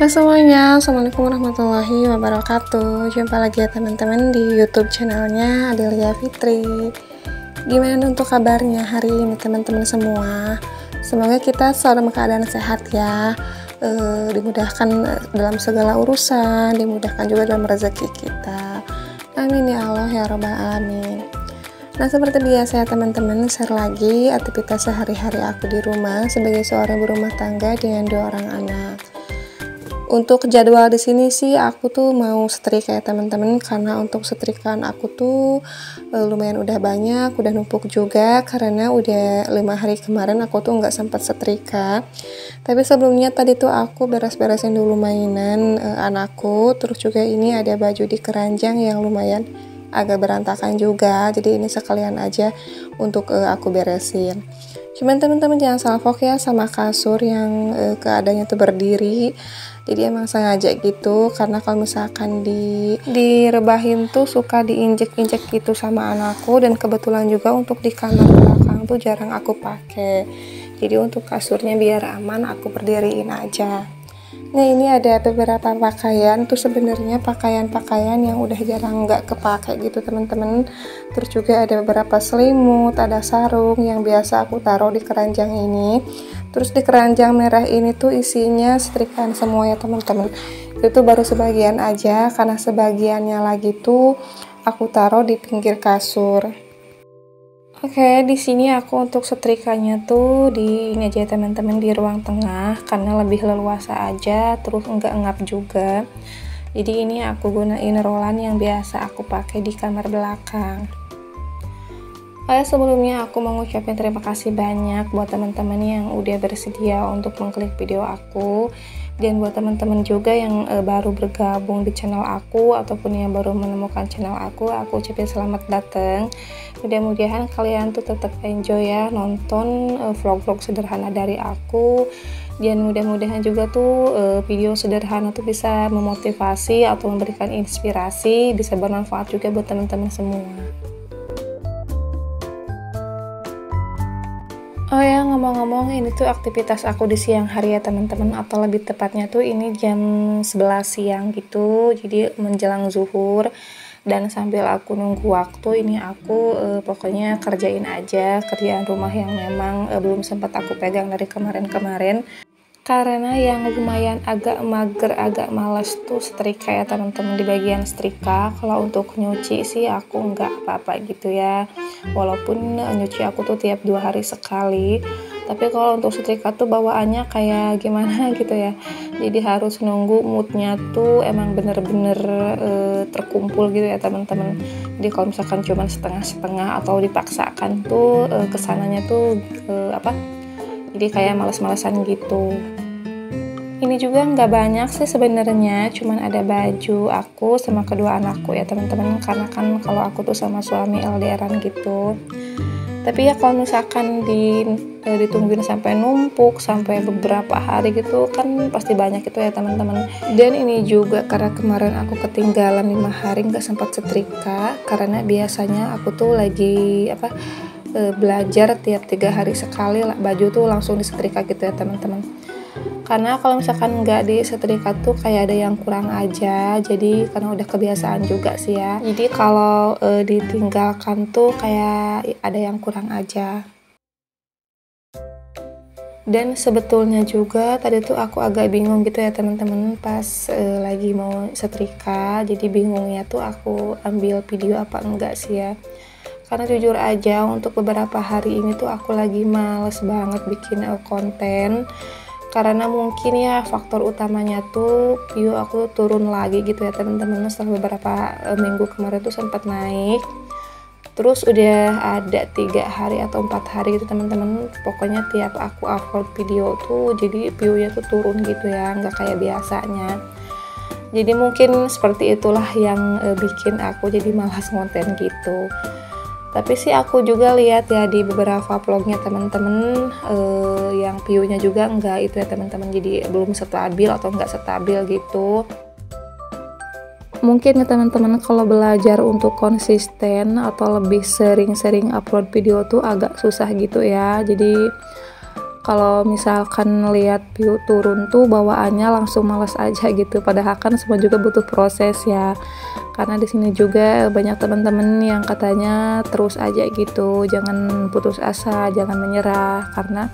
Halo semuanya, Assalamualaikum warahmatullahi wabarakatuh. Jumpa lagi ya teman-teman di YouTube channelnya Adelia Fitri. Gimana untuk kabarnya hari ini teman-teman semua? Semoga kita selalu dalam keadaan sehat ya, dimudahkan dalam segala urusan, dimudahkan juga dalam rezeki kita. Amin ya Allah ya Rabbal Alamin. Nah, seperti biasa ya teman-teman, share lagi aktivitas sehari-hari aku di rumah sebagai seorang berumah tangga dengan 2 orang anak. Untuk jadwal di sini sih aku tuh mau setrika ya teman-teman, karena untuk setrikaan aku tuh lumayan udah banyak, udah numpuk juga karena udah 5 hari kemarin aku tuh nggak sempat setrika. Tapi sebelumnya tadi tuh aku beres-beresin dulu mainan anakku, terus juga ini ada baju di keranjang yang lumayan agak berantakan juga, jadi ini sekalian aja untuk aku beresin. Cuman teman-teman jangan salfok ya sama kasur yang keadaannya tuh berdiri. Jadi emang sengaja gitu, karena kalau misalkan direbahin tuh suka diinjek-injek gitu sama anakku, dan kebetulan juga untuk di kamar belakang tuh jarang aku pakai. Jadi untuk kasurnya biar aman aku berdiriin aja. Nah, ini ada beberapa pakaian tuh, sebenarnya pakaian-pakaian yang udah jarang nggak kepake gitu teman-teman. Terus juga ada beberapa selimut, ada sarung yang biasa aku taruh di keranjang ini. Terus di keranjang merah ini tuh isinya setrikaan semua ya teman-teman. Itu baru sebagian aja, karena sebagiannya lagi tuh aku taruh di pinggir kasur. Oke, di sini aku untuk setrikanya tuh di ini aja teman-teman, di ruang tengah, karena lebih leluasa aja, terus enggak ngap juga. Jadi ini aku gunain rolan yang biasa aku pakai di kamar belakang. Sebelumnya aku mau ngucapin terima kasih banyak buat teman-teman yang udah bersedia untuk mengklik video aku, dan buat teman-teman juga yang baru bergabung di channel aku ataupun yang baru menemukan channel aku ucapin selamat datang. Mudah-mudahan kalian tuh tetap enjoy ya nonton vlog-vlog sederhana dari aku, dan mudah-mudahan juga tuh video sederhana tuh bisa memotivasi atau memberikan inspirasi, bisa bermanfaat juga buat teman-teman semua. Oh ya, ngomong-ngomong, ini tuh aktivitas aku di siang hari ya teman-teman, atau lebih tepatnya tuh ini jam 11 siang gitu, jadi menjelang zuhur. Dan sambil aku nunggu waktu ini aku pokoknya kerjain aja kerjaan rumah yang memang belum sempat aku pegang dari kemarin-kemarin, karena yang lumayan agak mager, agak males tuh setrika ya teman-teman di bagian setrika. Kalau untuk nyuci sih aku nggak apa-apa gitu ya, walaupun nyuci aku tuh tiap 2 hari sekali. Tapi kalau untuk setrika tuh bawaannya kayak gimana gitu ya, jadi harus nunggu moodnya tuh emang bener-bener terkumpul gitu ya teman-teman. Jadi kalau misalkan cuman setengah-setengah atau dipaksakan tuh kesananya tuh jadi kayak males-malesan gitu. Ini juga nggak banyak sih sebenarnya, cuman ada baju aku sama kedua anakku ya teman-teman, karena kan kalau aku tuh sama suami LDRan gitu. Tapi ya kalau misalkan ditungguin sampai numpuk sampai beberapa hari gitu kan pasti banyak itu ya teman-teman. Dan ini juga karena kemarin aku ketinggalan 5 hari nggak sempat setrika, karena biasanya aku tuh lagi belajar tiap 3 hari sekali lah, baju tuh langsung disetrika gitu ya teman-teman. Karena kalau misalkan nggak disetrika tuh kayak ada yang kurang aja, jadi karena udah kebiasaan juga sih ya, jadi kalau ditinggalkan tuh kayak ada yang kurang aja. Dan sebetulnya juga tadi tuh aku agak bingung gitu ya teman-teman pas lagi mau setrika, jadi bingungnya tuh aku ambil video apa enggak sih ya. Karena jujur aja untuk beberapa hari ini tuh aku lagi males banget bikin konten, karena mungkin ya faktor utamanya tuh view aku turun lagi gitu ya teman-teman. Setelah beberapa minggu kemarin tuh sempat naik, terus udah ada 3 hari atau 4 hari gitu teman-teman, pokoknya tiap aku upload video tuh jadi view-nya tuh turun gitu ya, nggak kayak biasanya. Jadi mungkin seperti itulah yang bikin aku jadi malas konten gitu. Tapi sih aku juga lihat ya di beberapa vlognya teman-teman yang view-nya juga enggak itu ya teman-teman, jadi belum stabil atau enggak stabil gitu. Mungkin ya teman-teman kalau belajar untuk konsisten atau lebih sering-sering upload video tuh agak susah gitu ya. Jadi kalau misalkan lihat view turun tuh bawaannya langsung males aja gitu, padahal kan semua juga butuh proses ya. Karena di sini juga banyak teman-teman yang katanya terus aja gitu, jangan putus asa, jangan menyerah, karena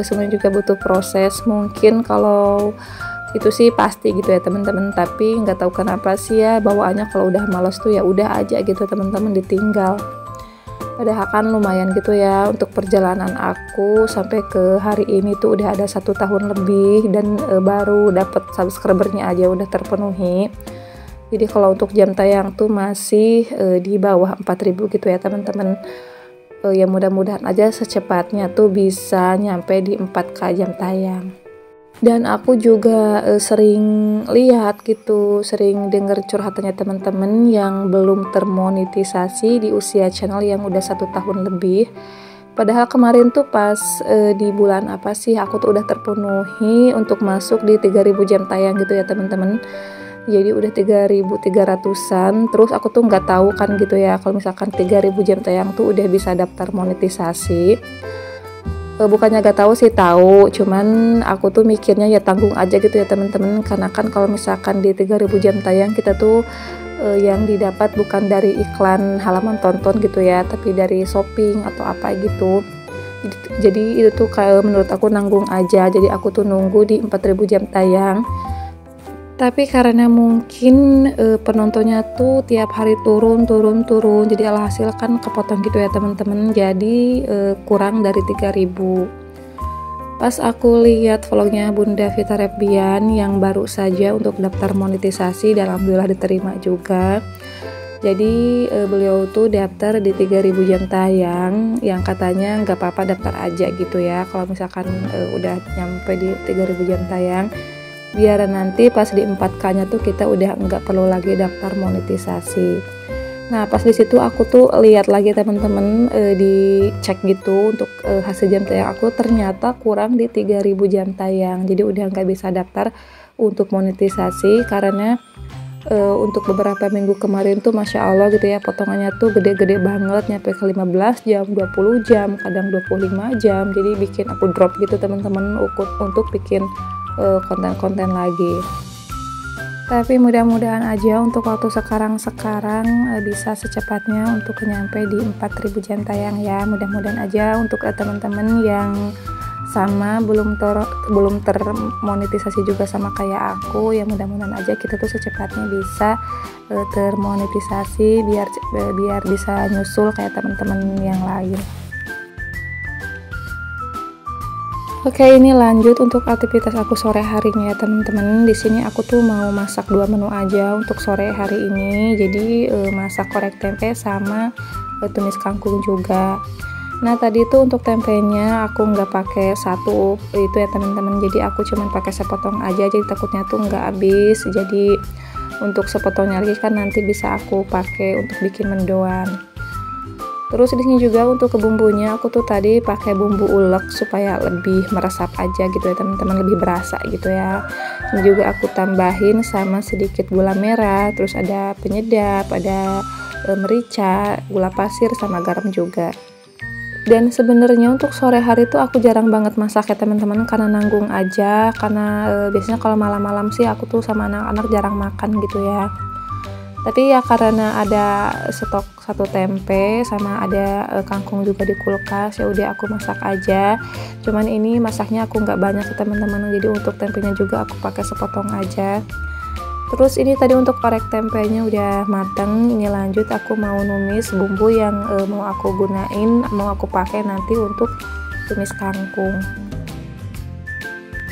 semuanya juga butuh proses. Mungkin kalau itu sih pasti gitu ya teman-teman, tapi nggak tahu kenapa sih ya bawaannya kalau udah males tuh ya udah aja gitu teman-teman, ditinggal. Padahal kan lumayan gitu ya untuk perjalanan aku sampai ke hari ini tuh udah ada 1 tahun lebih, dan baru dapat subscribernya aja udah terpenuhi. Jadi kalau untuk jam tayang tuh masih di bawah 4.000 gitu ya teman-teman. Ya mudah-mudahan aja secepatnya tuh bisa nyampe di 4K jam tayang. Dan aku juga sering lihat gitu, sering denger curhatannya teman-teman yang belum termonetisasi di usia channel yang udah 1 tahun lebih. Padahal kemarin tuh pas di bulan apa sih aku tuh udah terpenuhi untuk masuk di 3.000 jam tayang gitu ya teman-teman. Jadi udah 3.300-an. Terus aku tuh nggak tahu kan gitu ya kalau misalkan 3.000 jam tayang tuh udah bisa daftar monetisasi. Bukannya gak tahu sih, tahu, cuman aku tuh mikirnya ya tanggung aja gitu ya teman-teman, karena kan kalau misalkan di 3.000 jam tayang kita tuh yang didapat bukan dari iklan halaman tonton gitu ya, tapi dari shopping atau apa gitu. Jadi itu tuh kayak menurut aku nanggung aja, jadi aku tuh nunggu di 4.000 jam tayang. Tapi karena mungkin penontonnya tuh tiap hari turun, jadi alhasil kan kepotong gitu ya teman-teman, jadi kurang dari 3.000. Pas aku lihat vlognya Bunda Vita Repbian yang baru saja untuk daftar monetisasi, dan alhamdulillah diterima juga. Jadi beliau tuh daftar di 3.000 jam tayang, yang katanya nggak apa-apa daftar aja gitu ya kalau misalkan udah nyampe di 3.000 jam tayang, biar nanti pas di 4K nya tuh kita udah nggak perlu lagi daftar monetisasi. Nah pas di situ aku tuh lihat lagi teman-teman, dicek gitu untuk hasil jam tayang aku, ternyata kurang di 3.000 jam tayang, jadi udah nggak bisa daftar untuk monetisasi. Karena untuk beberapa minggu kemarin tuh Masya Allah gitu ya, potongannya tuh gede-gede banget, nyampe ke 15 jam, 20 jam, kadang 25 jam, jadi bikin aku drop gitu teman-teman untuk bikin konten-konten lagi. Tapi mudah-mudahan aja untuk waktu sekarang bisa secepatnya untuk nyampe di 4.000 jam tayang ya. Mudah-mudahan aja untuk teman-teman yang sama belum termonetisasi juga sama kayak aku ya, mudah-mudahan aja kita tuh secepatnya bisa termonetisasi biar bisa nyusul kayak teman-teman yang lain. Oke, ini lanjut untuk aktivitas aku sore harinya ya teman-teman. Di sini aku tuh mau masak 2 menu aja untuk sore hari ini. Jadi masak korek tempe sama tumis kangkung juga. Nah tadi tuh untuk tempenya aku nggak pakai satu itu ya teman-teman. Jadi aku cuman pakai sepotong aja. Jadi takutnya tuh nggak habis. Jadi untuk sepotongnya lagi kan nanti bisa aku pakai untuk bikin mendoan. Terus di sini juga untuk ke bumbunya aku tuh tadi pakai bumbu ulek supaya lebih meresap aja gitu ya teman-teman, lebih berasa gitu ya. Ini juga aku tambahin sama sedikit gula merah, terus ada penyedap, ada merica, gula pasir sama garam juga. Dan sebenarnya untuk sore hari tuh aku jarang banget masak ya teman-teman, karena nanggung aja, karena biasanya kalau malam-malam sih aku tuh sama anak-anak jarang makan gitu ya. Tapi ya karena ada stok 1 tempe sama ada kangkung juga di kulkas, ya udah aku masak aja. Cuman ini masaknya aku nggak banyak ya teman-teman, jadi untuk tempenya juga aku pakai sepotong aja. Terus ini tadi untuk korek tempenya udah mateng, ini lanjut aku mau numis bumbu yang mau aku pakai nanti untuk tumis kangkung.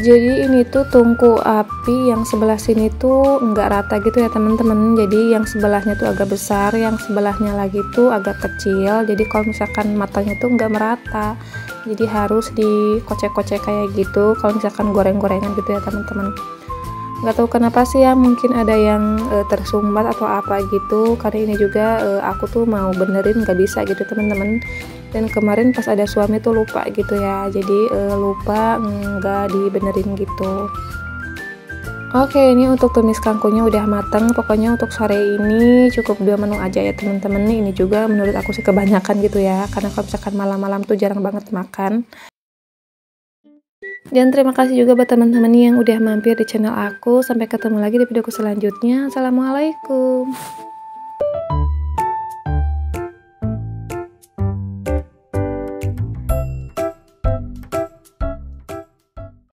Jadi ini tuh tungku api yang sebelah sini tuh nggak rata gitu ya teman-teman. Jadi yang sebelahnya tuh agak besar, yang sebelahnya lagi tuh agak kecil. Jadi kalau misalkan matanya tuh nggak merata, jadi harus dikocek-kocek kayak gitu kalau misalkan goreng-gorengan gitu ya teman-teman. Nggak tahu kenapa sih ya, mungkin ada yang tersumbat atau apa gitu. Karena ini juga aku tuh mau benerin nggak bisa gitu teman-teman. Dan kemarin pas ada suami tuh lupa gitu ya, jadi lupa nggak dibenerin gitu. Oke, ini untuk tumis kangkungnya udah mateng. Pokoknya untuk sore ini cukup 2 menu aja ya teman-teman. Ini juga menurut aku sih kebanyakan gitu ya, karena kalau misalkan malam-malam tuh jarang banget makan. Dan terima kasih juga buat teman-teman yang udah mampir di channel aku. Sampai ketemu lagi di videoku selanjutnya. Assalamualaikum.